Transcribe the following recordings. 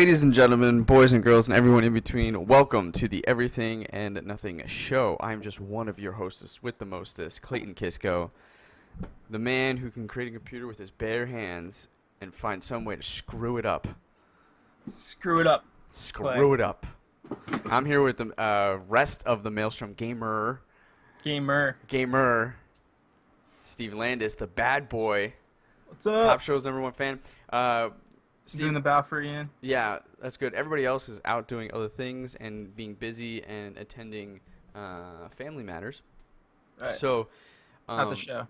Ladies and gentlemen, boys and girls, and everyone in between, welcome to the Everything and Nothing Show. I'm just one of your hostess with the mostest, Clayton Kisco, the man who can create a computer with his bare hands and find some way to screw it up. Screw it up. Screw it up. I'm here with the rest of the Maelstrom Gamer, Steve Landis, the bad boy, What's up? Top Show's #1 fan. Steve, Doing the bow for Ian. Yeah, that's good. Everybody else is out doing other things and being busy and attending family matters. Right. So, Not the show.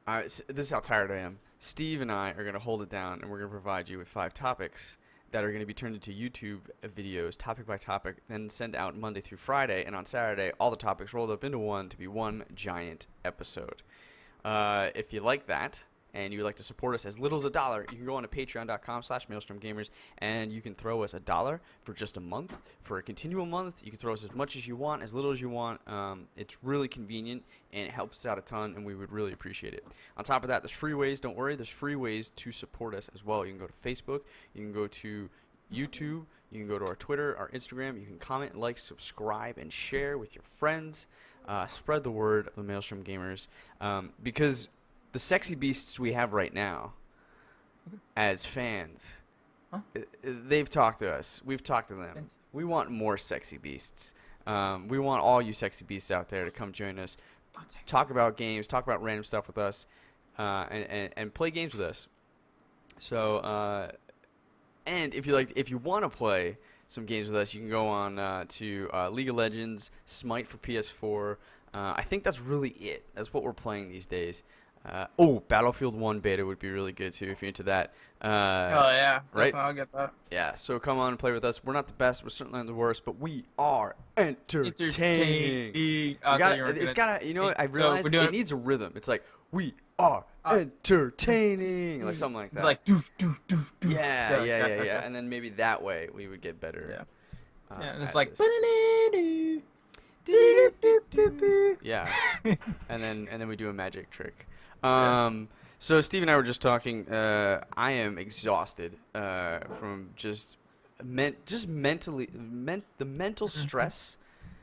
this is how tired I am. Steve and I are going to hold it down, and we're going to provide you with 5 topics that are going to be turned into YouTube videos, topic by topic, then send out Monday through Friday, and on Saturday, all the topics rolled up into one to be one giant episode. If you like that, and you would like to support us as little as $1, you can go on to patreon.com/maelstromgamers, and you can throw us $1 for just a month. For a continual month, you can throw us as much as you want, as little as you want. It's really convenient, and it helps us out a ton, and we would really appreciate it. On top of that, there's free ways. Don't worry, there's free ways to support us as well. You can go to Facebook. You can go to YouTube. You can go to our Twitter, our Instagram. You can comment, like, subscribe, and share with your friends. Spread the word of the Maelstrom Gamers, because the sexy beasts we have right now as fans, they've talked to us. We've talked to them. We want more sexy beasts. We want all you sexy beasts out there to come join us, talk about games, talk about random stuff with us, and play games with us. So, and if you want to play some games with us, you can go on to League of Legends, Smite for PS4. I think that's really it. That's what we're playing these days. Battlefield 1 beta would be really good too if you're into that. Yeah, right? I'll get that. Yeah, so come on and play with us. We're not the best, we're certainly not the worst, but we are entertaining. I realized it needs a rhythm. It's like, we are entertaining, like something like that. Like doof doof doof doof. Yeah. And then maybe that way we would get better. Yeah. And it's like yeah, and then we do a magic trick. So Steve and I were just talking. I am exhausted from the mental stress,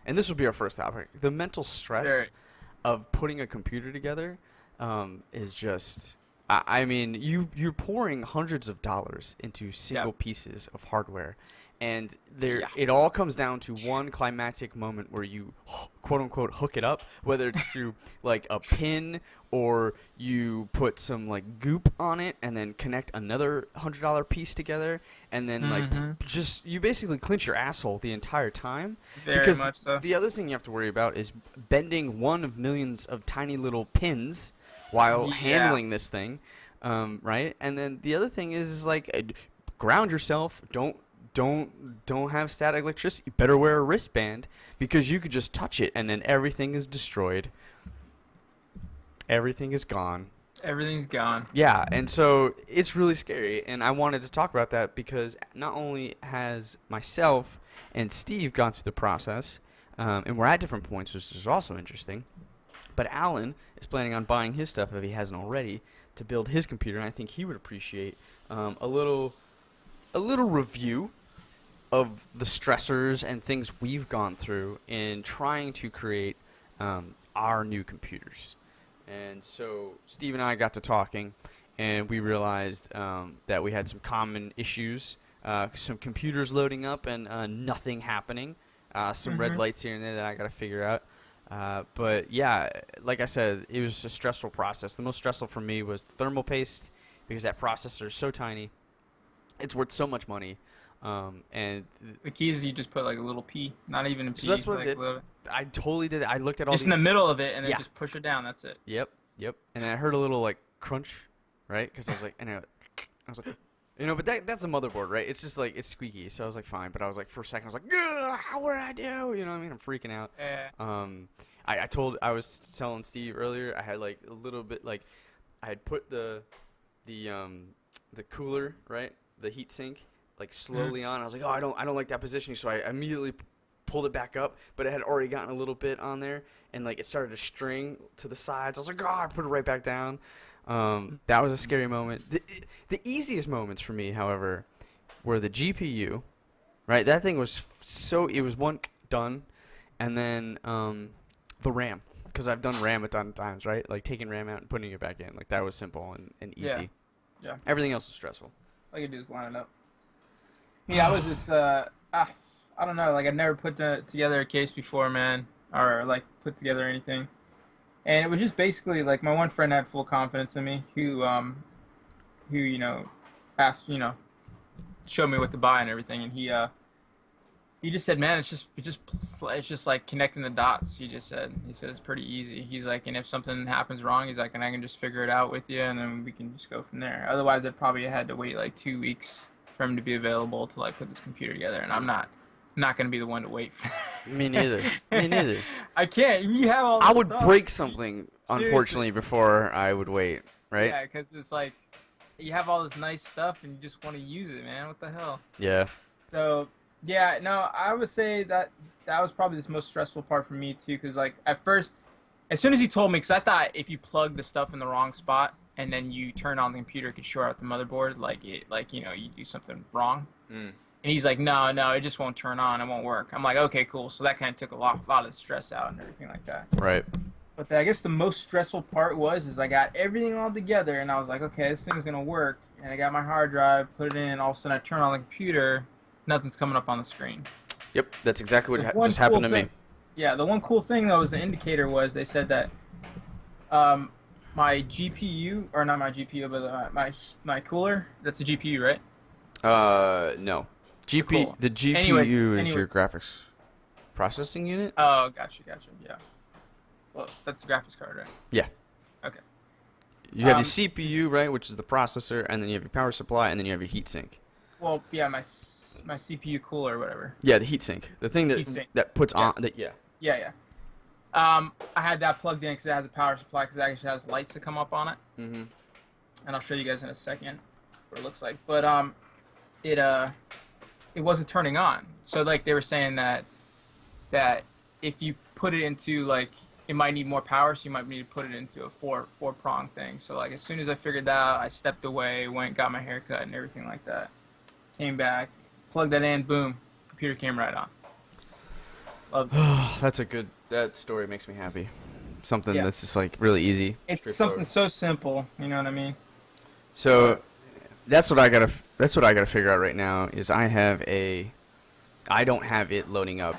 and this will be our first topic. The mental stress of putting a computer together is just. I mean, you're pouring hundreds of dollars into single pieces of hardware. And it all comes down to one climactic moment where you, quote unquote, hook it up, whether it's through like a pin or you put some like goop on it and then connect another $100 piece together, and then you basically clench your asshole the entire time. Very much so. The other thing you have to worry about is bending one of millions of tiny little pins while handling this thing, right? And then the other thing is like ground yourself. Don't have static electricity. You better wear a wristband because you could just touch it and then everything is destroyed. Everything is gone. Everything's gone. Yeah, and so it's really scary, and I wanted to talk about that because not only has myself and Steve gone through the process, and we're at different points, which is also interesting, but Alan is planning on buying his stuff if he hasn't already to build his computer, and I think he would appreciate a little review of the stressors and things we've gone through in trying to create our new computers. And so Steve and I got to talking, and we realized that we had some common issues, some computers loading up and nothing happening, some red lights here and there that I got to figure out. But yeah, like I said, it was a stressful process. The most stressful for me was the thermal paste, because that processor is so tiny. It's worth so much money. And the key is you just put like a little P, not even a P. So that's what I did. I totally did. I looked at all just in the middle of it, and then just push it down. That's it. Yep. And then I heard a little like crunch, right? Because I was like, but that's a motherboard, right? It's just like it's squeaky. So I was like, fine. But I was like, for a second, I was like, what did I do? You know what I mean? I'm freaking out. I was telling Steve earlier, I had like a little bit like, I had put the cooler, right, the heat sink, like slowly on. I was like, I don't like that positioning, so I immediately pulled it back up, but it had already gotten a little bit on there, and like it started to string to the sides. I was like, I put it right back down. That was a scary moment. The easiest moments for me, however, where the GPU, right? That thing was it was one done, and then the RAM, because I've done RAM a ton of times, right? Like taking RAM out and putting it back in, like that was simple and easy. Yeah. Yeah. Everything else was stressful. All you do is line it up. Yeah, I was just I don't know, like I'd never put together a case before, man, or like put together anything, and it was just basically like my one friend had full confidence in me, who asked, showed me what to buy and everything, and he just said, man, it's just like connecting the dots. He said it's pretty easy. He's like, and if something happens wrong, he's like, and I can just figure it out with you, and then we can just go from there. Otherwise, I'd probably had to wait like 2 weeks for him to be available to like put this computer together, and I'm not gonna be the one to wait for that. Me neither. Me neither. I can't. You have all this I would stuff. break something, Seriously. unfortunately, before I would wait, right? Yeah, because it's like you have all this nice stuff and you just want to use it, man. What the hell? Yeah. So yeah, no, I would say that was probably the most stressful part for me too, because like at first, as soon as he told me, because I thought if you plug the stuff in the wrong spot and then you turn on the computer, it could short out the motherboard, you do something wrong. And he's like, no, it just won't turn on. It won't work. I'm like, okay, cool. So that kind of took a lot of the stress out and everything like that. Right. But I guess the most stressful part is I got everything all together, and I was like, okay, this thing's going to work. And I got my hard drive, put it in, all of a sudden I turn on the computer, nothing's coming up on the screen. Yep, that's exactly what just happened to me. Yeah, the one cool thing, though, was the indicator was they said that my GPU, or not my GPU, but my cooler, that's a GPU, right? No. Cool. The GPU is your graphics processing unit? Oh, gotcha, yeah. Well, that's the graphics card, right? Yeah. Okay. You have the CPU, right, which is the processor, and then you have your power supply, and then you have your heatsink. Well, yeah, my CPU cooler or whatever. Yeah, the heatsink. The thing that puts on... Yeah. Yeah. I had that plugged in because it has a power supply, because it actually has lights that come up on it. Mm-hmm. And I'll show you guys in a second what it looks like. But it wasn't turning on. So like they were saying that if you put it into like, it might need more power, so you might need to put it into a four prong thing. So like as soon as I figured that out, I stepped away, went, got my hair cut and everything like that. Came back, plugged that in, boom, computer came right on. Loved it. That story makes me happy. Something Yeah. that's just like really easy. It's something so simple, you know what I mean? So that's what I gotta figure out right now is I don't have it loading up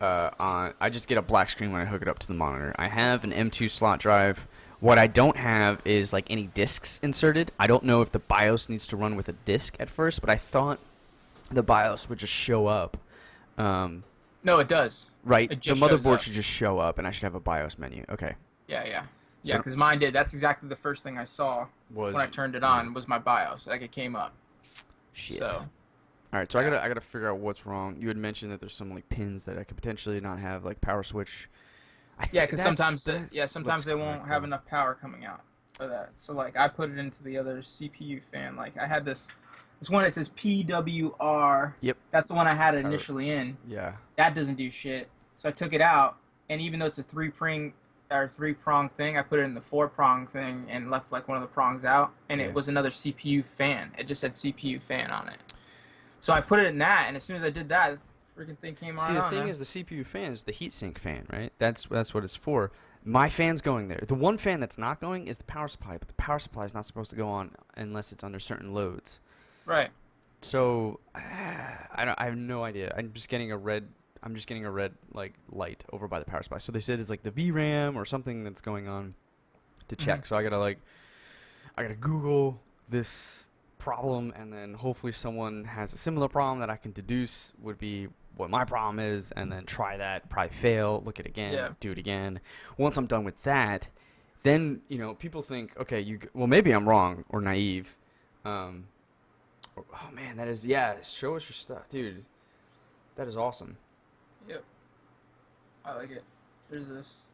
I just get a black screen when I hook it up to the monitor. I have an M2 slot drive. What I don't have is like any discs inserted. I don't know if the BIOS needs to run with a disc at first, but I thought the BIOS would just show up. No, it does. Right? It The just shows motherboard up. should just show up, and I should have a BIOS menu. Okay. Yeah, So- because mine did. That's exactly the first thing I saw Was when I turned it on was my BIOS. Like it came up. Shit. So All right, so I gotta figure out what's wrong. You had mentioned that there's some like pins that I could potentially not have, like power switch. yeah, because sometimes looks they won't correct, have though. enough power coming out for that. So like I put it into the other CPU fan. Like I had this one that says P.1. Yep. That's the one I had it initially in. Yeah. That doesn't do shit. So I took it out, and even though it's a three prong thing, I put it in the 4-prong thing and left like one of the prongs out, and Yeah. it was another CPU fan. It just said CPU fan on it. So I put it in that, and as soon as I did that, the freaking thing came on. See, the thing is, the CPU fan is the heatsink fan, right? That's what it's for. My fan's going there. The one fan that's not going is the power supply, but the power supply is not supposed to go on unless it's under certain loads. Right. So I have no idea. I'm just getting a red like light over by the power supply. So they said it's like the VRAM or something that's going on to check. So I gotta Google this problem, and then hopefully someone has a similar problem that I can deduce would be what my problem is, and then try that, probably fail, look at it again, do it again. Once I'm done with that, then people think, okay, well maybe I'm wrong or naive. Oh man, that is show us your stuff, dude. That is awesome. Yep. I like it. There's this.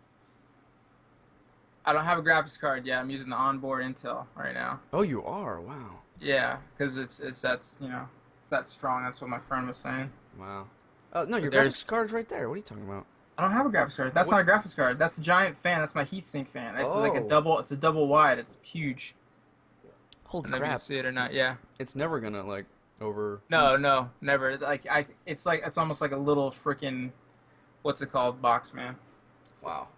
I don't have a graphics card yet. I'm using the onboard Intel right now. Oh, you are? Wow. Yeah, because it's that strong. That's what my friend was saying. Wow. No, your there's- graphics card's right there. What are you talking about? I don't have a graphics card. That's not a graphics card. That's a giant fan. That's my heatsink fan. It's like a Oh. double. It's a double wide. It's huge. Holy I don't know if you can crap. see it or not. Yeah. It's never gonna over. No, never. It's almost like a little freaking, what's it called, box, man. Wow,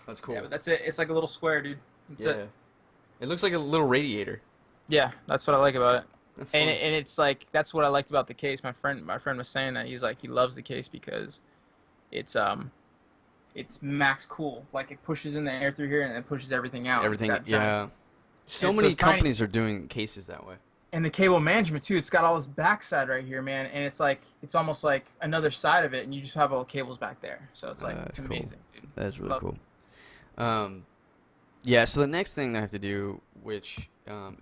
that's Yeah, cool. but that's it. It's like a little square, dude. That's it. Yeah, it looks like a little radiator. Yeah, that's what I like about it. That's And fun. it's like that's what I liked about the case. My friend was saying that he's like he loves the case because it's it's max cool. Like it pushes in the air through here and it pushes everything out. It's Everything, got giant, yeah. So and so many it's tiny. companies are doing cases that way. And the cable management too. It's got all this backside right here, man. And it's like it's almost like another side of it, and you just have all the cables back there. So it's like it's That's cool. amazing, dude. That's really Love cool. Um, Yeah, so the next thing that I have to do, which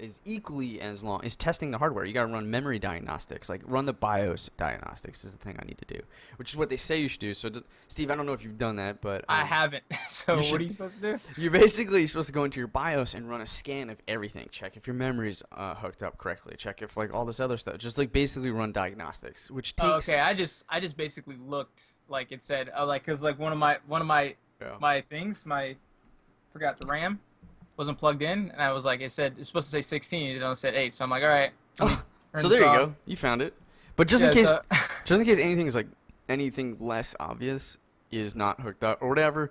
is equally as long, is testing the hardware. You got to run memory diagnostics, like run the BIOS diagnostics is the thing I need to do, which is what they say you should do. So, Steve, I don't know if you've done that, but I haven't. So you what are should. you supposed to do? You're basically supposed to go into your BIOS and run a scan of everything. Check if your memory's hooked up correctly. Check if like all this other stuff. Just like basically run diagnostics, which Oh, takes. okay. I just basically looked like it said like because like one of my Yeah. my things my forgot the RAM wasn't plugged in, and I was like, it said it's supposed to say 16, it only said 8. So I'm like, all right, let me Oh, turn so this there you off. go. You found it. But just in Yeah, case, so just in case anything is like anything less obvious is not hooked up or whatever,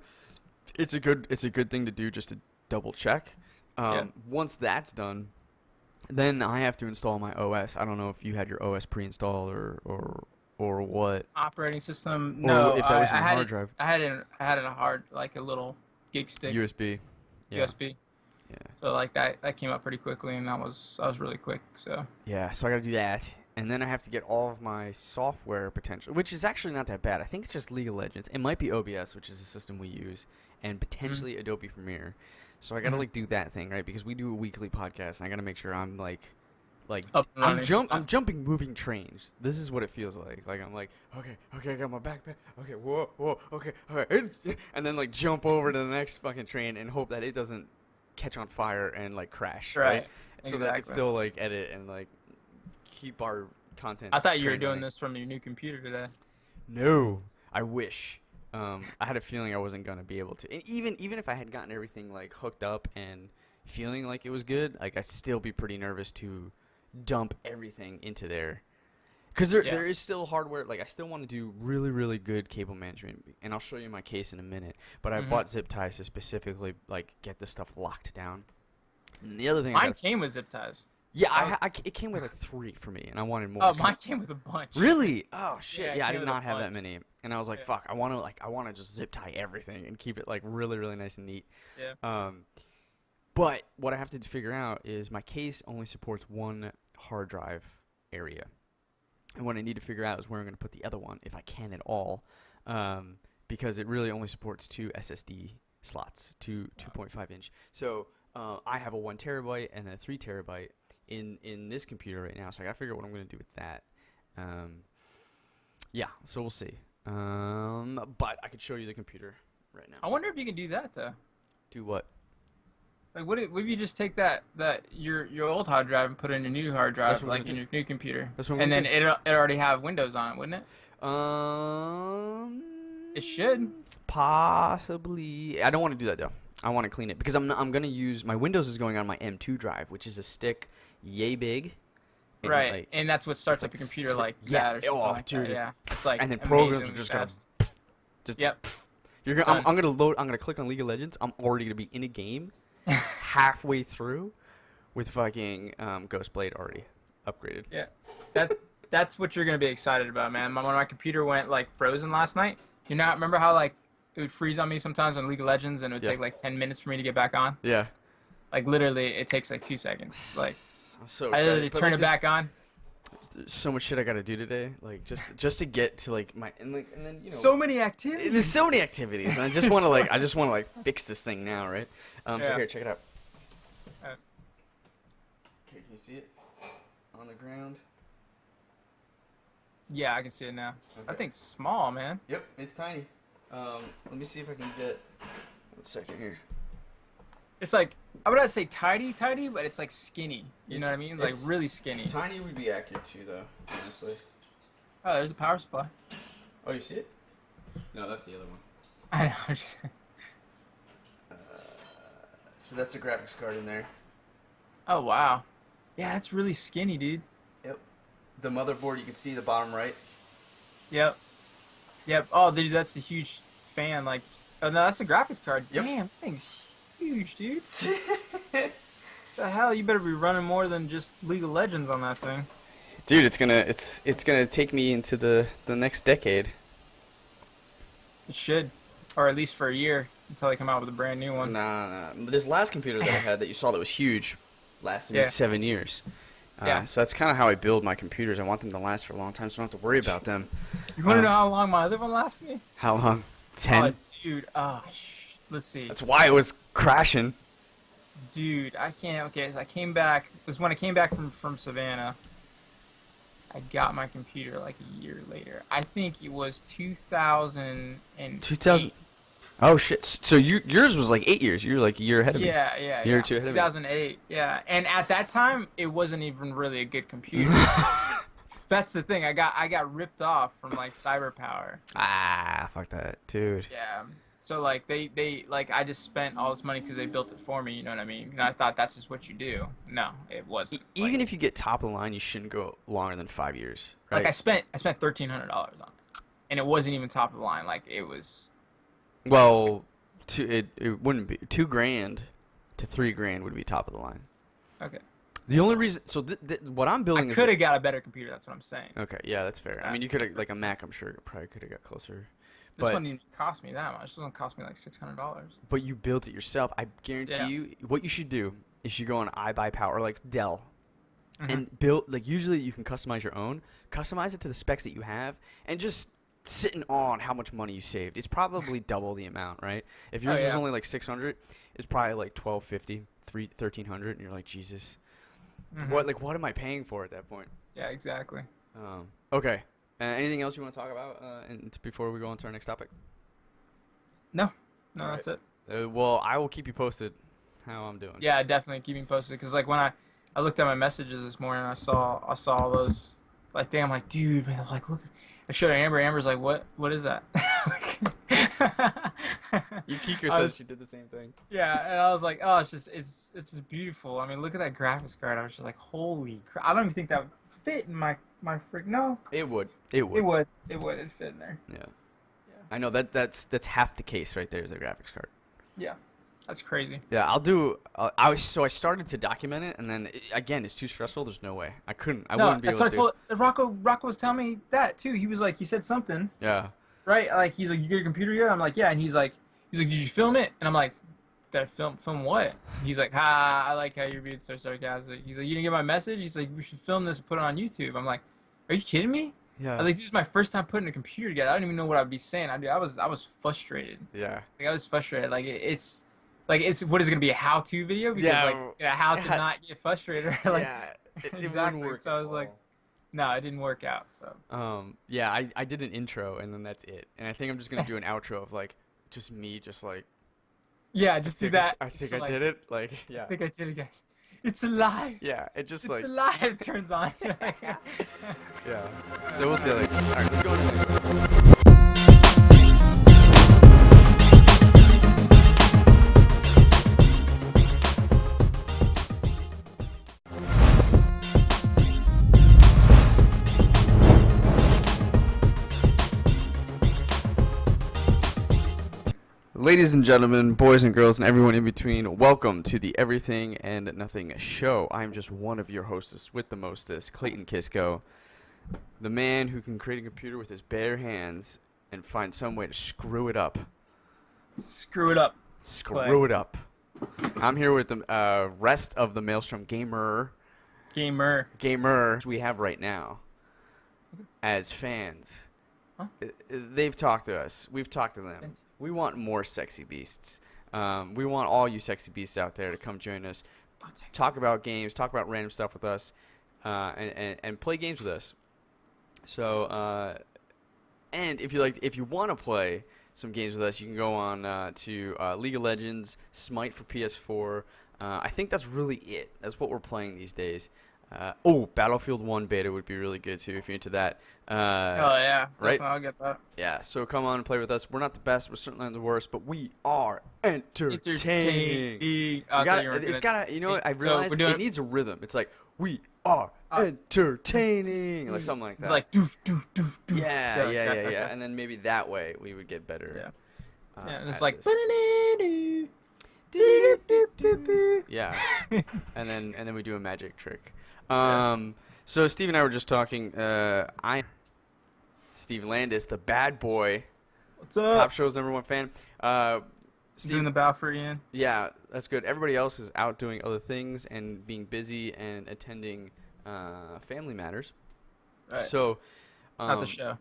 it's a good thing to do just to double check. yeah, Once that's done, then I have to install my OS. I don't know if you had your OS pre-installed or what, operating system. or No, if that was in I your had hard it. drive. I had it in a hard like a little gig stick USB. Yeah. USB. Yeah. So like that came up pretty quickly, and that was really quick. So Yeah, so I gotta do that. And then I have to get all of my software potential, which is actually not that bad. I think it's just League of Legends. It might be OBS, which is a system we use, and mm, potentially Adobe Premiere. So I gotta mm, like do that thing, right? Because we do a weekly podcast, and I gotta make sure I'm like up and running. I'm jumping moving trains. This is what it feels like. Like I'm like, okay, I got my backpack. Okay, whoa, okay, all right, and then like jump over to the next fucking train and hope that it doesn't catch on fire and like crash, right? Right. So that I can Exactly. still like edit and like keep our content I thought you were train doing running. this from your new computer today. No, I wish. I had a feeling I wasn't gonna be able to. And even if I had gotten everything like hooked up and feeling like it was good, like I'd still be pretty nervous to dump everything into there. Because there, Yeah. there is still hardware. Like I still want to do really, really good cable management, and I'll show you my case in a minute. But I hmm bought zip ties to specifically like get this stuff locked down. And the other thing I Mine got, came with zip ties. yeah, That was it came with like 3 for me, and I wanted more. Oh, 'Cause mine came with a bunch. really? Oh shit! Yeah, it Yeah, I came did with a not have that bunch. many, and I was like, Yeah. fuck, I want to just zip tie everything and keep it like really, really nice and neat. Yeah. But what I have to figure out is my case only supports one hard drive area. And what I need to figure out is where I'm going to put the other one, if I can at all, because it really only supports 2 SSD slots, 2.5 inch. So I have a 1 terabyte and a 3 terabyte in this computer right now. So I got to figure out what I'm going to do with that. Yeah, so we'll see. But I could show you the computer right I now. wonder if you can do that though. Do what? Like, what if you just take that your old hard drive and put it in your new hard That's drive, what I'm like gonna in do. your new computer, That's what I'm and gonna then do. it already have Windows on it, wouldn't it? Um, It should. possibly. I don't want to do that though. I want to clean it because I'm gonna use my Windows is going on my M2 drive, which is a stick yay big. And Right, like, and that's what starts up like your computer stick- like yeah. that or something Oh, like dude, that. it's- Yeah, it's like and then programs are amazingly just gonna fast. just. Yep, You're gonna. done. I'm gonna load. I'm gonna click on League of Legends. I'm already gonna be in a game, halfway through, with fucking Ghostblade already upgraded. Yeah, that's what you're gonna be excited about, man. When my computer went like frozen last night, you know, remember how like it would freeze on me sometimes on League of Legends, and it would Yeah. take like 10 minutes for me to get back on. Yeah. Like literally, it takes like 2 seconds. Like I'm so I excited. literally But, turn like, it back on. there's so much shit I gotta do today. Like just to get to like my and then you know. So many activities. There's so many activities, and I just want to like fix this thing now, right? So Yeah. here, check it out. Uh, Okay, can you see it on the ground? Yeah, I can see it now. Okay. That thing's small, man. Yep, it's tiny. Let me see if I can get 1 second here. It's like I would not say tidy, but it's like skinny. You know what I mean? Like it's- really skinny. Tiny would be accurate too, though. Honestly. Oh, there's a power supply. Oh, you see it? No, that's the other one. I know. I'm just- So that's the graphics card in there. Oh wow. Yeah, that's really skinny, dude. Yep. the motherboard, you can see the bottom right. Yep. Yep. Oh, dude, that's the huge fan. Like, oh no, that's a graphics card. Yep. Damn, that thing's huge, dude. The hell, you better be running more than just League of Legends on that thing. Dude, it's gonna take me into the next decade. It should, or at least for a year until they come out with a brand new one. Nah. This last computer that I had that you saw that was huge lasted me Yeah. 7 years. Yeah. So that's kind of how I build my computers. I want them to last for a long time, so I don't have to worry about them. You want to know how long my other one lasted me? How long? 10? Oh, dude. Let's see. That's why it was crashing. Dude, I can't. Okay, so I came back. It was when I came back from Savannah. I got my computer like a year later. I think it was 2008. 2000. Oh shit! So yours was like 8 years. You were like a year ahead of me. Yeah. Year or two ahead of me. 2008. Yeah, and at that time, it wasn't even really a good computer. That's the thing. I got ripped off from like CyberPower. Ah, fuck that, dude. Yeah. So like they like I just spent all this money because they built it for me. You know what I mean? And I thought that's just what you do. No, it wasn't. Even if you get top of the line, you shouldn't go longer than 5 years. Right? Like I spent $1,300 on it, and it wasn't even top of the line. Like it was. Well, it wouldn't be $2,000 to $3,000 would be top of the line. Okay. The only reason, so what I'm I building could have got a better computer. That's what I'm saying. Okay, yeah, that's fair. I mean, you could have like a Mac. I'm sure probably could have got closer. This But one didn't cost me that much. This one cost me like $600. but you built it yourself. I guarantee Yeah. you, what you should do is you go on iBuyPower or like Dell, Mhm. and build like usually you can customize your own. Customize it to the specs that you have, and just sit in awe on how much money you saved. It's probably double the amount, right? If yours Oh, was yeah. only like 600, it's probably like 1,250, 1,300, and you're like, Jesus, Mhm. what am I paying for at that point? Yeah, exactly. Okay. Anything else you want to talk about before we go on to our next topic? No, All that's it. Well, I will keep you posted how I'm doing. Yeah, definitely keep me posted. Cause like when I looked at my messages this morning, I saw all those like thing. I'm like, dude, man, like look. I showed Amber. Amber's like, what is that? Yukiko I says was- she did the same thing. Yeah, and I was like, oh, it's just beautiful. I mean, look at that graphics card. I was just like, holy crap! I don't even think that would fit in my freak. No, It would. It would. it would. It'd fit in there. Yeah. Yeah. I know that's half the case right there is the graphics card. Yeah, that's crazy. Yeah, I'll do. I started to document it, and then again, it's too stressful. There's no way I couldn't. I No, wouldn't be that's able what to. I told Rocco was telling me that too. He was like, he said something, Yeah. right? Like he's like, you get a computer yet? I'm like, yeah. And he's like, did you film it? And I'm like, did I film what? He's like, I like how you're being so sarcastic. He's like, you didn't get my message? He's like, we should film this and put it on YouTube. I'm like, are you kidding me? Yeah. I was like, this is my first time putting a computer together. I didn't even know what I'd be saying. I was frustrated. yeah. Like I was frustrated. Like it's what is it gonna be a how-to video? Because Yeah, like it's gonna how to it had- not get frustrated. Like yeah. It exactly. wouldn't work So I at was like, all. no, it didn't work out. So Yeah, I did an intro, and then that's it. And I think I'm just gonna do an outro of like just me, just like. yeah, just do that. I think Just I like, did it. Like, yeah. I think I did it, guys. It's alive. Yeah, it just It's like. alive. Turns on. Yeah. So we'll see how like. All right, let's go to the next. Ladies and gentlemen, boys and girls, and everyone in between, welcome to the Everything and Nothing Show. I'm just one of your hostess with the mostest, Clayton Kisco, the man who can create a computer with his bare hands and find some way to screw it up. Screw it up. Screw it up. I'm here with the rest of the Maelstrom gamers we have right now as fans. Huh? They've talked to us. We've talked to them. We want more sexy beasts. We want all you sexy beasts out there to come join us, talk about games, talk about random stuff with us, and play games with us. So, and if you want to play some games with us, you can go on to League of Legends, Smite for PS4. I think that's really it. That's what we're playing these days. Battlefield 1 beta would be really good too if you're into that. Oh yeah, right? definitely, I'll get that. Yeah, so come on and play with us. We're not the best. We're certainly not the worst, but we are entertaining. I You thought gotta, you were it's gonna- gotta, you know what? I So realized we're doing- it needs a rhythm. It's like, we are Uh, entertaining, like something like that. like doof doof doof doof. Yeah, Yeah, like yeah, that. yeah, yeah. Okay. And then maybe that way we would get better Yeah. Yeah. And it's at like. this. Yeah, and then we do a magic trick. Yeah. So Steve and I were just talking. I Steve Landis, the bad boy, What's Cop up? Show's #1 fan. Uh, Doing Steve, the bow for Ian. yeah, that's good. Everybody else is out doing other things and being busy and attending family matters. Right. So, Not the um, show.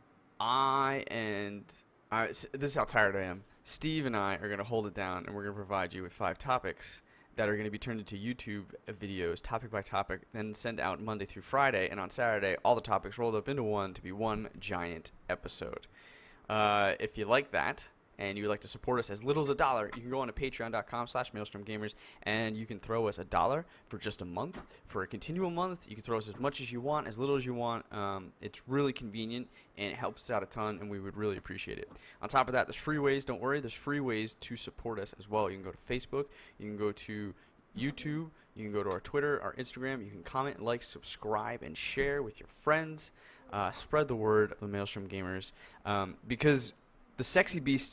this is how tired I am. Steve and I are going to hold it down, and we're going to provide you with 5 topics that are going to be turned into YouTube videos, topic by topic, then send out Monday through Friday, and on Saturday, all the topics rolled up into one to be one giant episode. If you like that, and you would like to support us as little as $1, you can go on to patreon.com/maelstromgamers, and you can throw us $1 for just a month. For a continual month, you can throw us as much as you want, as little as you want. It's really convenient, and it helps us out a ton, and we would really appreciate it. On top of that, there's free ways. Don't worry, there's free ways to support us as well. You can go to Facebook, you can go to YouTube, you can go to our Twitter, our Instagram. You can comment, like, subscribe, and share with your friends. Spread the word of the Maelstrom Gamers, because the sexy beasts